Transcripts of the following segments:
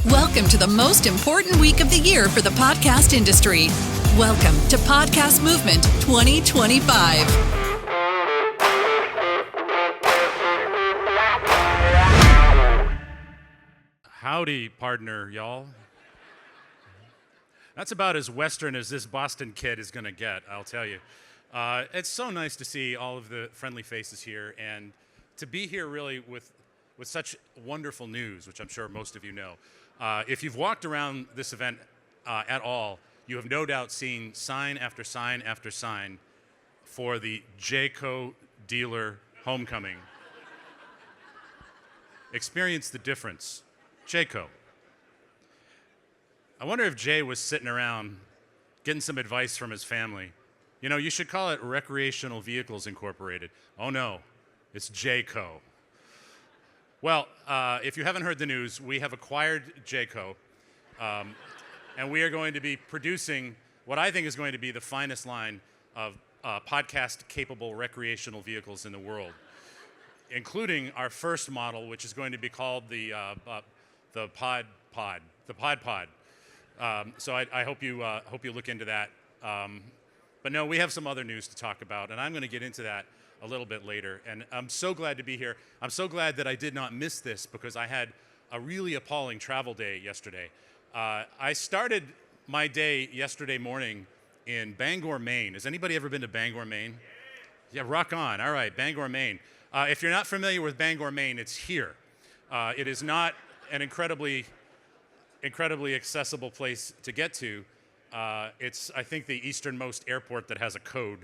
Welcome to the most important week of the year for the podcast industry. Welcome to Podcast Movement 2025. Howdy, partner, y'all. That's about as Western as this Boston kid is going to get, I'll tell you. It's so nice to see all of the friendly faces here and to be here really with such wonderful news, which I'm sure most of you know. If you've walked around this event at all, you have no doubt seen sign after sign after sign for the Jayco dealer homecoming. Experience the difference. Jayco. I wonder if Jay was sitting around getting some advice from his family. You know, you should call it Recreational Vehicles Incorporated. Oh no, it's Jayco. Well, if you haven't heard the news, we have acquired Jayco, and we are going to be producing what I think is going to be the finest line of podcast-capable recreational vehicles in the world, including our first model, which is going to be called the Pod Pod. So I hope you look into that. But no, we have some other news to talk about, and I'm going to get into that a little bit later. And I'm so glad to be here. I'm so glad that I did not miss this because I had a really appalling travel day yesterday. I started my day yesterday morning in Bangor, Maine. Has anybody ever been to Bangor, Maine? Yeah, rock on. All right, Bangor, Maine. If you're not familiar with Bangor, Maine, it's here. It is not an incredibly accessible place to get to. It's, I think, the easternmost airport that has a code.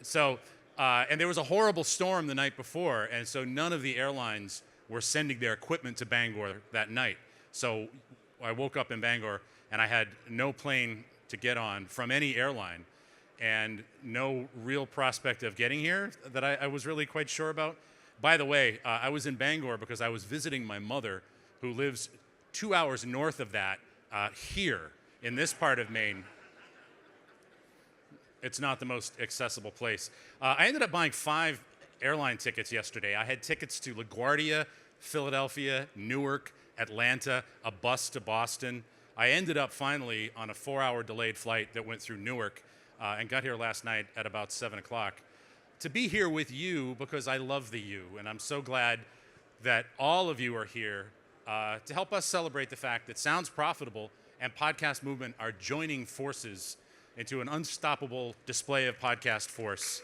So, and there was a horrible storm the night before, and so none of the airlines were sending their equipment to Bangor that night. So I woke up in Bangor, and I had no plane to get on from any airline, and no real prospect of getting here that I was really quite sure about. By the way, I was in Bangor because I was visiting my mother, who lives 2 hours north of that, here in this part of Maine. It's not the most accessible place. I ended up buying 5 airline tickets yesterday. I had tickets to LaGuardia, Philadelphia, Newark, Atlanta, a bus to Boston. I ended up finally on a 4-hour delayed flight that went through Newark and got here last night at about 7 o'clock to be here with you because I love the you, and I'm so glad that all of you are here to help us celebrate the fact that Sounds Profitable and Podcast Movement are joining forces into an unstoppable display of podcast force.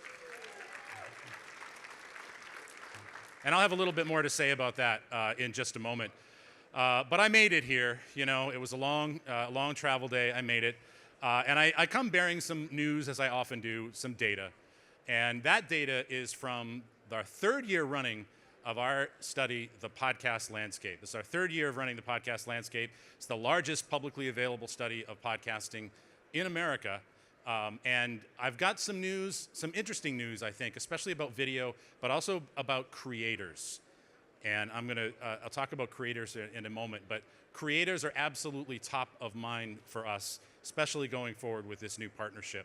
And I'll have a little bit more to say about that in just a moment. But I made it here. You know, it was a long travel day. I made it. And I come bearing some news, as I often do, some data. And that data is from our 3rd year running of our study, The Podcast Landscape. This is our 3rd year of running The Podcast Landscape. It's the largest publicly available study of podcasting in America. And I've got some news, some interesting news, I think, especially about video, but also about creators. And I'll talk about creators in a moment, but creators are absolutely top of mind for us, especially going forward with this new partnership.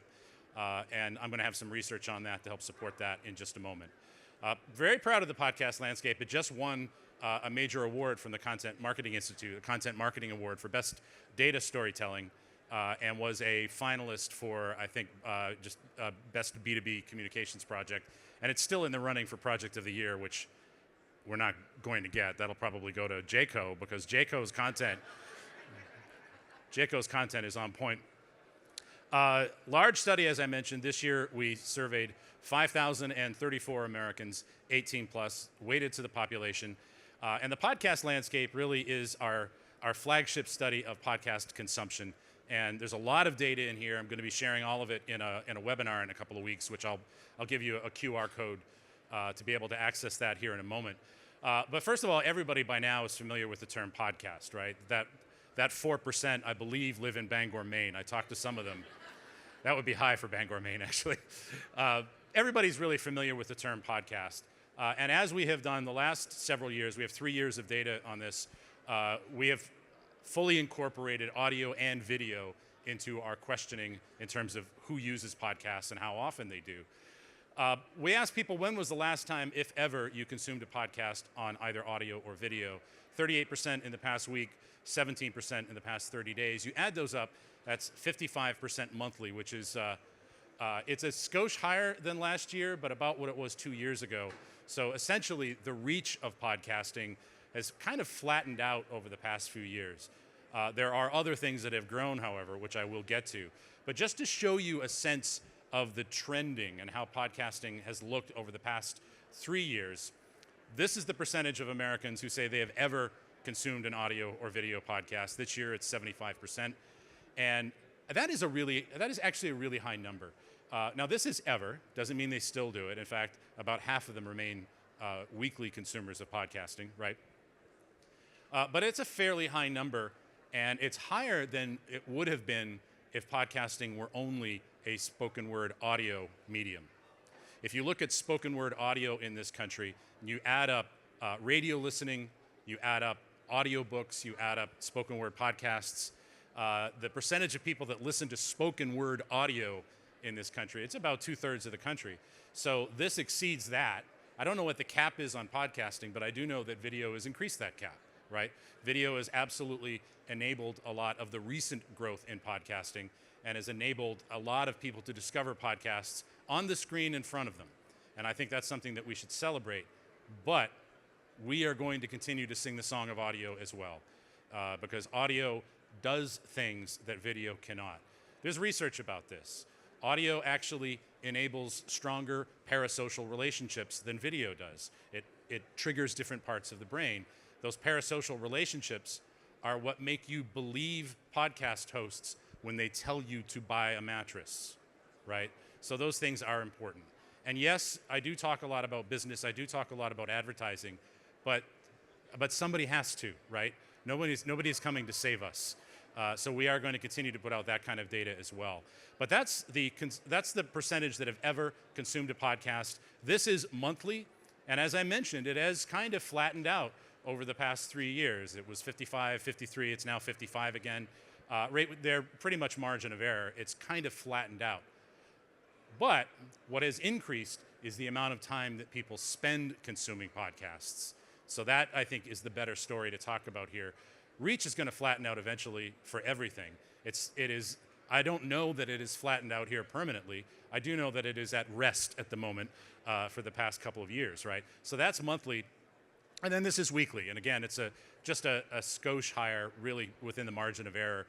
And I'm going to have some research on that to help support that in just a moment. Very proud of the Podcast Landscape. It just won a major award from the Content Marketing Institute, a Content Marketing Award for Best Data Storytelling, and was a finalist for, I think, Best B2B Communications Project. And it's still in the running for Project of the Year, which we're not going to get. That'll probably go to Jayco because Jayco's content is on point. Large study, as I mentioned. This year we surveyed 5,034 Americans, 18 plus, weighted to the population. And the Podcast Landscape really is our flagship study of podcast consumption. And there's a lot of data in here. I'm going to be sharing all of it in a webinar in a couple of weeks, which I'll give you a QR code to be able to access that here in a moment. But first of all, everybody by now is familiar with the term podcast, right? That 4%, I believe, live in Bangor, Maine. I talked to some of them. That would be high for Bangor, Maine, actually. Everybody's really familiar with the term podcast. And as we have done the last several years, we have 3 years of data on this, we have fully incorporated audio and video into our questioning in terms of who uses podcasts and how often they do. We asked people, when was the last time, if ever, you consumed a podcast on either audio or video? 38% in the past week, 17% in the past 30 days. You add those up, that's 55% monthly, which is, it's a skosh higher than last year, but about what it was 2 years ago. So essentially, the reach of podcasting has kind of flattened out over the past few years. There are other things that have grown, however, which I will get to. But just to show you a sense of the trending and how podcasting has looked over the past 3 years, this is the percentage of Americans who say they have ever consumed an audio or video podcast. This year it's 75%. And that is actually a really high number. Now this is ever, doesn't mean they still do it. In fact, about half of them remain weekly consumers of podcasting, right? But it's a fairly high number, and it's higher than it would have been if podcasting were only a spoken word audio medium. If you look at spoken word audio in this country, and you add up radio listening, you add up audiobooks, you add up spoken word podcasts, the percentage of people that listen to spoken word audio in this country, it's about 2/3 of the country. So this exceeds that. I don't know what the cap is on podcasting, but I do know that video has increased that cap, right? Video has absolutely enabled a lot of the recent growth in podcasting and has enabled a lot of people to discover podcasts on the screen in front of them. And I think that's something that we should celebrate. But we are going to continue to sing the song of audio as well, because audio does things that video cannot. There's research about this. Audio actually enables stronger parasocial relationships than video does. It triggers different parts of the brain. Those parasocial relationships are what make you believe podcast hosts when they tell you to buy a mattress, right? So those things are important. And yes, I do talk a lot about business. I do talk a lot about advertising, but somebody has to, right? Nobody's coming to save us. So we are going to continue to put out that kind of data as well. But that's the percentage that have ever consumed a podcast. This is monthly, and as I mentioned, it has kind of flattened out over the past 3 years. It was 55, 53, it's now 55 again. They're pretty much margin of error. It's kind of flattened out. But what has increased is the amount of time that people spend consuming podcasts. So that, I think, is the better story to talk about here. Reach is going to flatten out eventually for everything. I don't know that it is flattened out here permanently. I do know that it is at rest at the moment for the past couple of years, right? So that's monthly. And then this is weekly. And again, it's just a skosh higher, really within the margin of error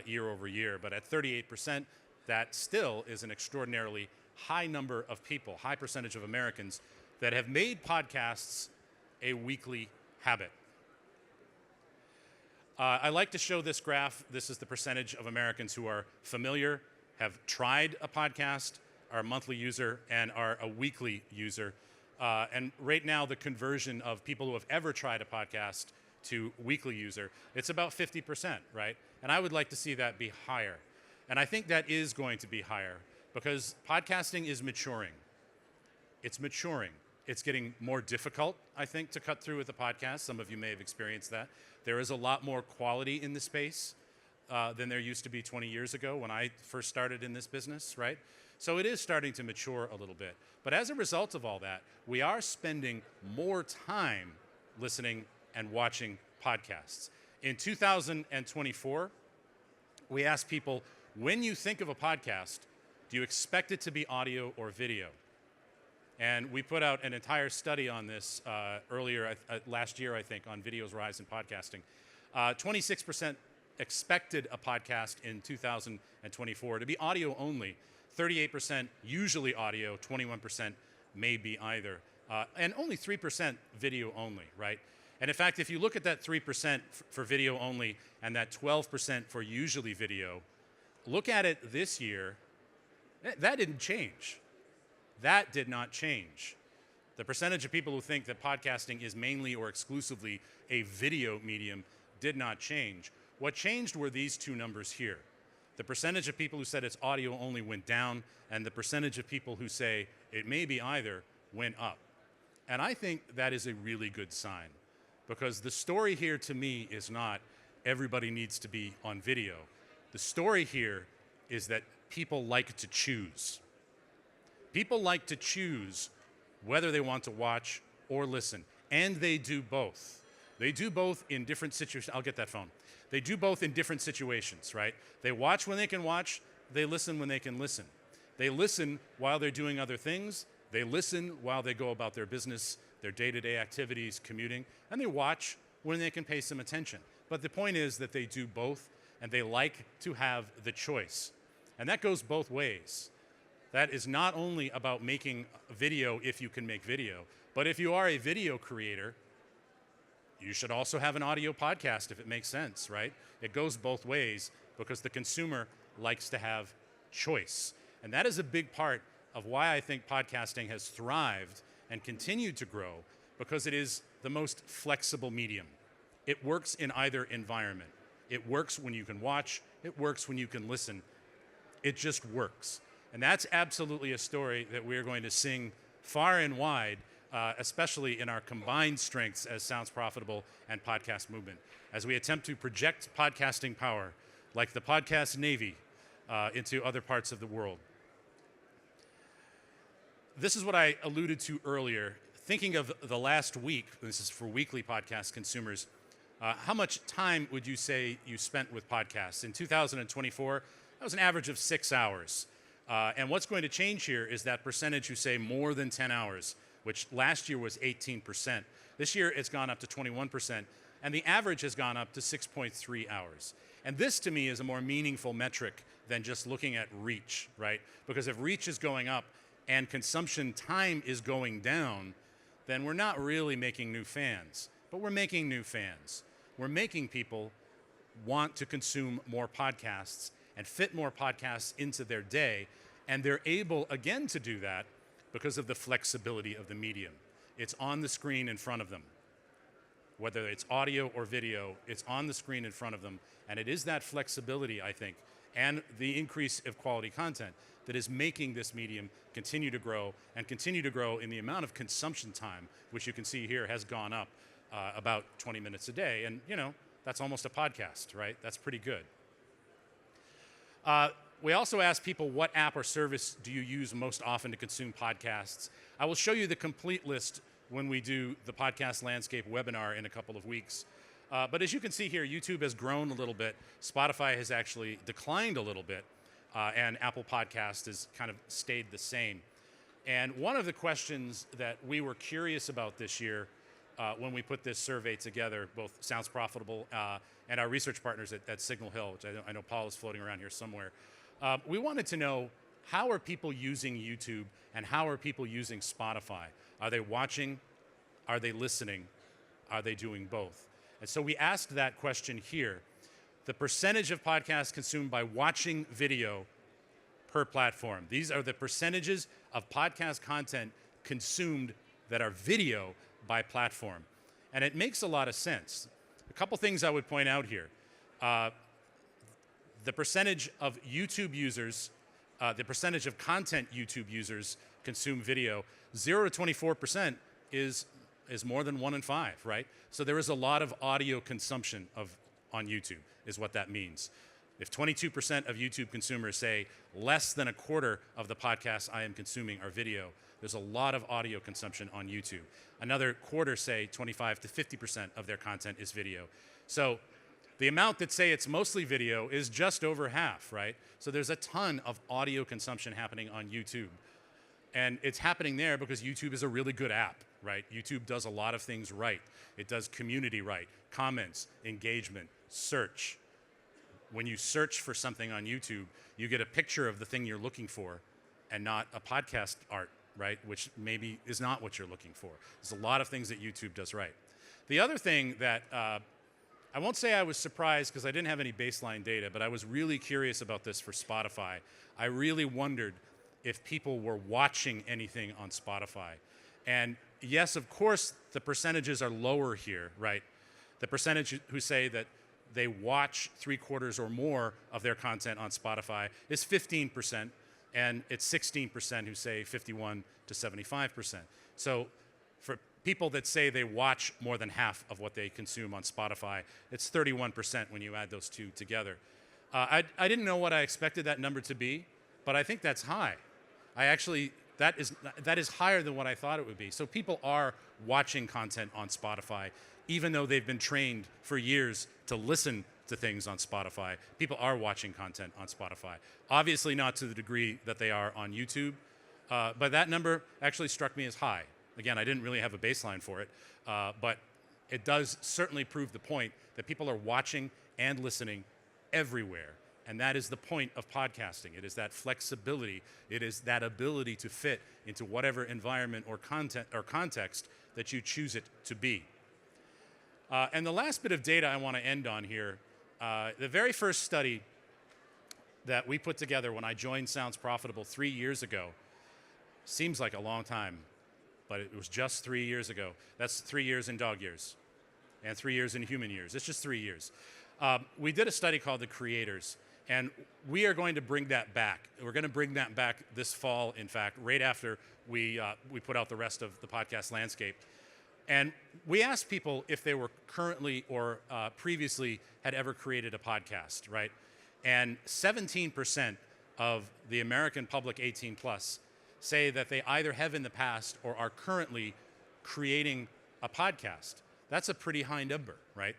year over year. But at 38%, that still is an extraordinarily high number of people, high percentage of Americans that have made podcasts a weekly habit. I like to show this graph. This is the percentage of Americans who are familiar, have tried a podcast, are a monthly user, and are a weekly user. And right now, the conversion of people who have ever tried a podcast to weekly user, it's about 50%, right? And I would like to see that be higher. And I think that is going to be higher because podcasting is maturing. It's maturing. It's getting more difficult, I think, to cut through with a podcast. Some of you may have experienced that. There is a lot more quality in the space than there used to be 20 years ago when I first started in this business, right? So it is starting to mature a little bit. But as a result of all that, we are spending more time listening and watching podcasts. In 2024, we asked people, when you think of a podcast, do you expect it to be audio or video? And we put out an entire study on this earlier, last year, I think, on video's rise in podcasting. 26% expected a podcast in 2024 to be audio only. 38% usually audio, 21% may be either. And only 3% video only, right? And in fact, if you look at that 3% for video only and that 12% for usually video, look at it this year, that didn't change. That did not change. The percentage of people who think that podcasting is mainly or exclusively a video medium did not change. What changed were these two numbers here. The percentage of people who said it's audio only went down, and the percentage of people who say it may be either went up. And I think that is a really good sign, because the story here to me is not everybody needs to be on video. The story here is that people like to choose. People like to choose whether they want to watch or listen, and they do both. They do both in different situations. I'll get that phone. They do both in different situations, right? They watch when they can watch, they listen when they can listen. They listen while they're doing other things, they listen while they go about their business, their day-to-day activities, commuting, and they watch when they can pay some attention. But the point is that they do both, and they like to have the choice. And that goes both ways. That is not only about making video if you can make video, but if you are a video creator, you should also have an audio podcast if it makes sense, right? It goes both ways because the consumer likes to have choice. And that is a big part of why I think podcasting has thrived and continued to grow, because it is the most flexible medium. It works in either environment. It works when you can watch, it works when you can listen. It just works. And that's absolutely a story that we're going to sing far and wide, especially in our combined strengths as Sounds Profitable and Podcast Movement, as we attempt to project podcasting power like the podcast Navy into other parts of the world. This is what I alluded to earlier. Thinking of the last week, this is for weekly podcast consumers, how much time would you say you spent with podcasts? In 2024, that was an average of 6 hours. And what's going to change here is that percentage who say more than 10 hours, which last year was 18%. This year it's gone up to 21%, and the average has gone up to 6.3 hours. And this to me is a more meaningful metric than just looking at reach, right? Because if reach is going up and consumption time is going down, then we're not really making new fans, but we're making new fans. We're making people want to consume more podcasts and fit more podcasts into their day, and they're able, again, to do that because of the flexibility of the medium. It's on the screen in front of them. Whether it's audio or video, it's on the screen in front of them, and it is that flexibility, I think, and the increase of quality content that is making this medium continue to grow, and continue to grow in the amount of consumption time, which you can see here has gone up about 20 minutes a day, and that's almost a podcast, right? That's pretty good. We also asked people, what app or service do you use most often to consume podcasts? I will show you the complete list when we do the Podcast Landscape webinar in a couple of weeks. But as you can see here, YouTube has grown a little bit. Spotify has actually declined a little bit. And Apple Podcast has kind of stayed the same. And one of the questions that we were curious about this year when we put this survey together, both Sounds Profitable and our research partners at Signal Hill, which I know Paul is floating around here somewhere, we wanted to know, how are people using YouTube and how are people using Spotify? Are they watching? Are they listening? Are they doing both? And so we asked that question here. The percentage of podcasts consumed by watching video per platform. These are the percentages of podcast content consumed that are video by platform. And it makes a lot of sense. A couple things I would point out here. The percentage of YouTube users, the percentage of content YouTube users consume video, 0 to 24% is more than 1 in 5, right? So there is a lot of audio consumption on YouTube, is what that means. If 22% of YouTube consumers say less than a quarter of the podcasts I am consuming are video, there's a lot of audio consumption on YouTube. Another quarter say 25 to 50% of their content is video. So the amount that say it's mostly video is just over half, right? So there's a ton of audio consumption happening on YouTube. And it's happening there because YouTube is a really good app, right? YouTube does a lot of things right. It does community right, comments, engagement, search. When you search for something on YouTube, you get a picture of the thing you're looking for and not a podcast art, right? Which maybe is not what you're looking for. There's a lot of things that YouTube does right. The other thing that I won't say I was surprised because I didn't have any baseline data, but I was really curious about this for Spotify. I really wondered if people were watching anything on Spotify. And yes, of course, the percentages are lower here, right? The percentage who say that they watch 3/4 or more of their content on Spotify is 15%, and it's 16% who say 51 to 75%. So for people that say they watch more than half of what they consume on Spotify, it's 31% when you add those two together. I didn't know what I expected that number to be, but I think that's high. I actually That is higher than what I thought it would be. So people are watching content on Spotify, even though they've been trained for years to listen to things on Spotify. People are watching content on Spotify. Obviously not to the degree that they are on YouTube, but that number actually struck me as high. Again, I didn't really have a baseline for it, but it does certainly prove the point that people are watching and listening everywhere. And that is the point of podcasting. It is that flexibility. It is that ability to fit into whatever environment or content or context that you choose it to be. And the last bit of data I want to end on here, the very first study that we put together when I joined Sounds Profitable 3 years ago, seems like a long time, but it was just 3 years ago. That's 3 years in dog years and 3 years in human years. It's just 3 years. We did a study called The Creators, and we are going to bring that back. We're going to bring that back this fall, in fact, right after we put out the rest of the podcast landscape. And we asked people if they were currently or previously had ever created a podcast, right? And 17% of the American public 18 plus say that they either have in the past or are currently creating a podcast. That's a pretty high number, right?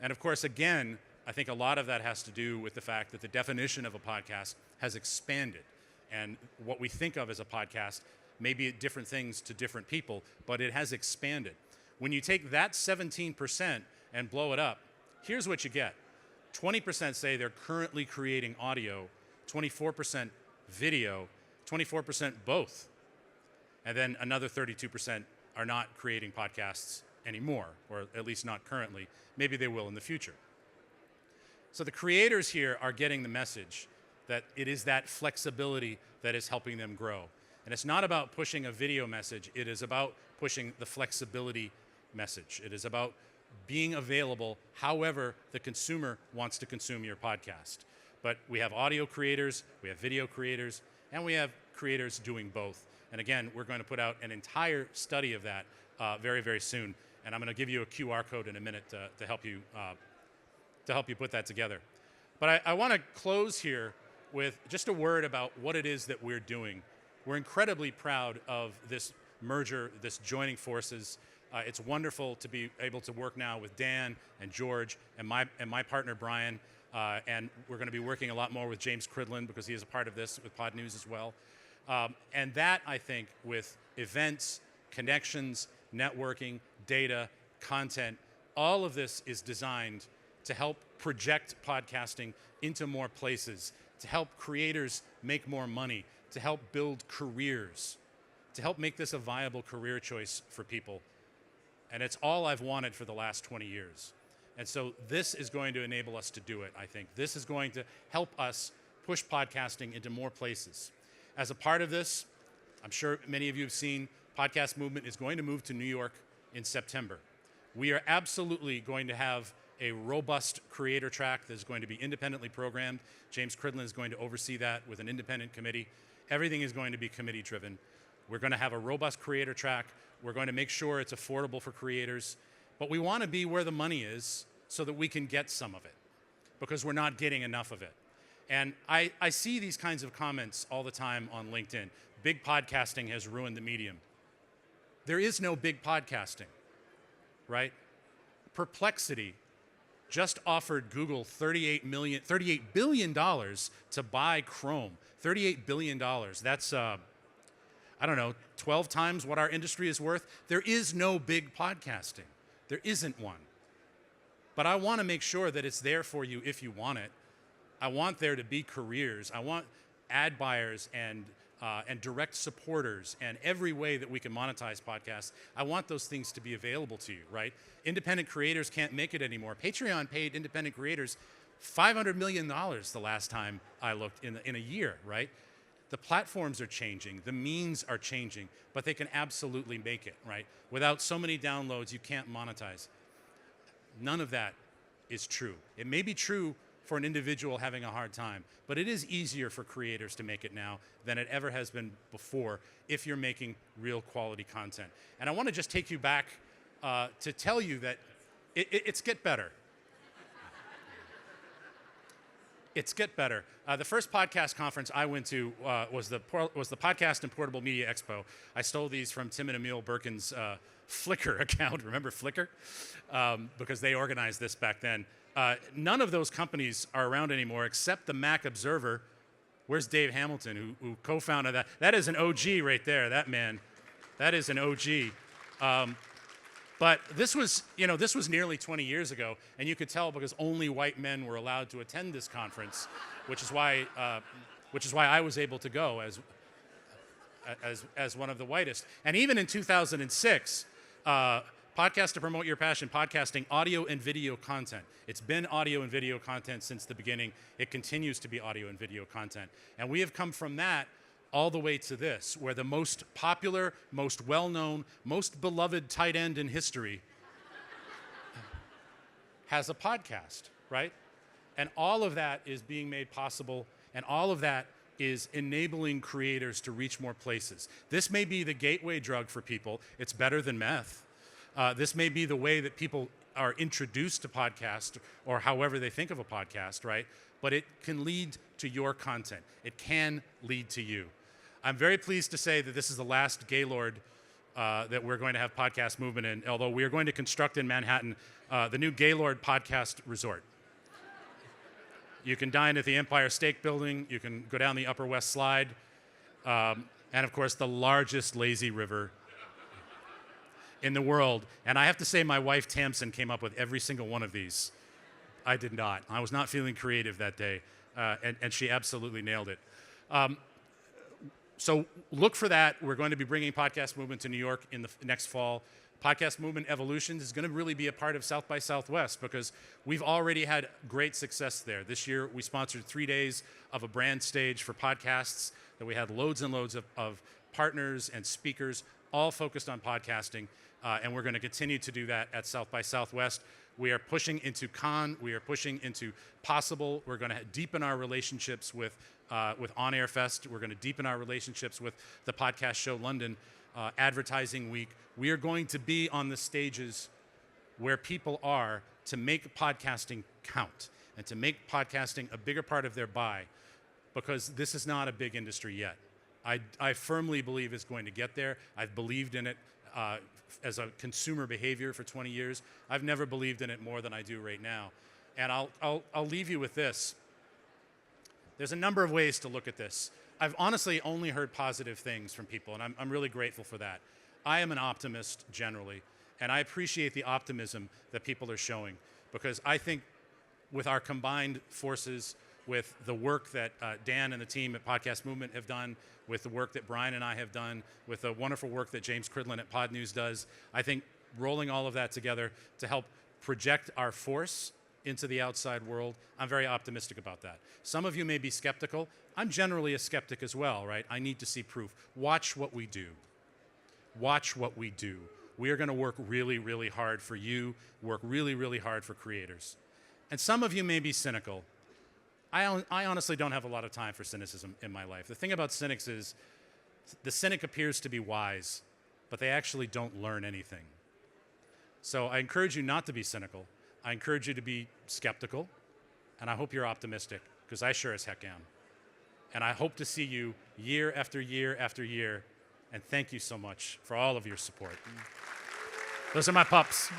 And of course, again, I think a lot of that has to do with the fact that the definition of a podcast has expanded. And what we think of as a podcast may be different things to different people, but it has expanded. When you take that 17% and blow it up, here's what you get. 20% say they're currently creating audio, 24% video, 24% both. And then another 32% are not creating podcasts anymore, or at least not currently. Maybe they will in the future. So the creators here are getting the message that it is that flexibility that is helping them grow. And it's not about pushing a video message, it is about pushing the flexibility message. It is about being available however the consumer wants to consume your podcast. But we have audio creators, we have video creators, and we have creators doing both. And again, we're going to put out an entire study of that very, very soon. And I'm going to give you a QR code in a minute to help you put that together. But I want to close here with just a word about what it is that we're doing. We're incredibly proud of this merger, this joining forces. It's wonderful to be able to work now with Dan and George and my partner Brian, and we're going to be working a lot more with James Cridlin because he is a part of this with Pod News as well. And that, I think, with events, connections, networking, data, content, all of this is designed to help project podcasting into more places, to help creators make more money, to help build careers, to help make this a viable career choice for people. And it's all I've wanted for the last 20 years. And so this is going to enable us to do it, I think. This is going to help us push podcasting into more places. As a part of this, I'm sure many of you have seen, Podcast Movement is going to move to New York in September. We are absolutely going to have a robust creator track that is going to be independently programmed. James Cridlin is going to oversee that with an independent committee. Everything is going to be committee driven. We're going to have a robust creator track. We're going to make sure it's affordable for creators. But we want to be where the money is so that we can get some of it, because we're not getting enough of it. And I see these kinds of comments all the time on LinkedIn. Big podcasting has ruined the medium. There is no big podcasting, right? Perplexity just offered Google $38 billion to buy Chrome. $38 billion. That's, I don't know, 12 times what our industry is worth. There is no big podcasting. There isn't one. But I want to make sure that it's there for you if you want it. I want there to be careers. I want ad buyers and direct supporters and every way that we can monetize podcasts. I want those things to be available to you, right? Independent creators can't make it anymore. Patreon paid independent creators $500 million the last time I looked in a year, right? The platforms are changing, the means are changing, but they can absolutely make it, right? Without so many downloads, you can't monetize. None of that is true. It may be true for an individual having a hard time, but it is easier for creators to make it now than it ever has been before if you're making real quality content. And I want to just take you back to tell you that it's get better. It's get better. The first podcast conference I went to was the Podcast and Portable Media Expo. I stole these from Tim and Emil Birkin's Flickr account. Remember Flickr? Because they organized this back then. None of those companies are around anymore except the Mac Observer. Where's Dave Hamilton, who co-founded that? That is an OG right there, that man. That is an OG. But this was nearly 20 years ago, and you could tell because only white men were allowed to attend this conference, which is why I was able to go as one of the whitest. And even in 2006, Podcast to Promote Your Passion, podcasting audio and video content. It's been audio and video content since the beginning. It continues to be audio and video content. And we have come from that all the way to this, where the most popular, most well-known, most beloved tight end in history has a podcast, right? And all of that is being made possible, and all of that is enabling creators to reach more places. This may be the gateway drug for people. It's better than meth. This may be the way that people are introduced to podcasts or however they think of a podcast, right? But it can lead to your content. It can lead to you. I'm very pleased to say that this is the last Gaylord that we're going to have Podcast Movement in, although we are going to construct in Manhattan the new Gaylord Podcast Resort. You can dine at the Empire State Building. You can go down the Upper West Slide. And, of course, the largest lazy river in the world. And I have to say my wife, Tamsin, came up with every single one of these. I did not. I was not feeling creative that day, and she absolutely nailed it. So look for that. We're going to be bringing Podcast Movement to New York in the next fall. Podcast Movement Evolutions is going to really be a part of South by Southwest because we've already had great success there. This year, we sponsored 3 days of a brand stage for podcasts that we had loads and loads of partners and speakers all focused on podcasting, and we're going to continue to do that at South by Southwest. We are pushing into Con. We are pushing into Possible. We're going to deepen our relationships with On Air Fest. We're going to deepen our relationships with the Podcast Show London, Advertising Week. We are going to be on the stages where people are to make podcasting count and to make podcasting a bigger part of their buy, because this is not a big industry yet. I firmly believe it's going to get there. I've believed in it as a consumer behavior for 20 years. I've never believed in it more than I do right now. And I'll leave you with this. There's a number of ways to look at this. I've honestly only heard positive things from people, and I'm really grateful for that. I am an optimist generally, and I appreciate the optimism that people are showing, because I think with our combined forces, with the work that Dan and the team at Podcast Movement have done, with the work that Brian and I have done, with the wonderful work that James Cridlin at Pod News does, I think rolling all of that together to help project our force into the outside world, I'm very optimistic about that. Some of you may be skeptical. I'm generally a skeptic as well, right? I need to see proof. Watch what we do. Watch what we do. We are going to work really, really hard for you, work really, really hard for creators. And some of you may be cynical. I honestly don't have a lot of time for cynicism in my life. The thing about cynics is the cynic appears to be wise, but they actually don't learn anything. So I encourage you not to be cynical. I encourage you to be skeptical, and I hope you're optimistic, because I sure as heck am. And I hope to see you year after year after year, and thank you so much for all of your support. Those are my pups.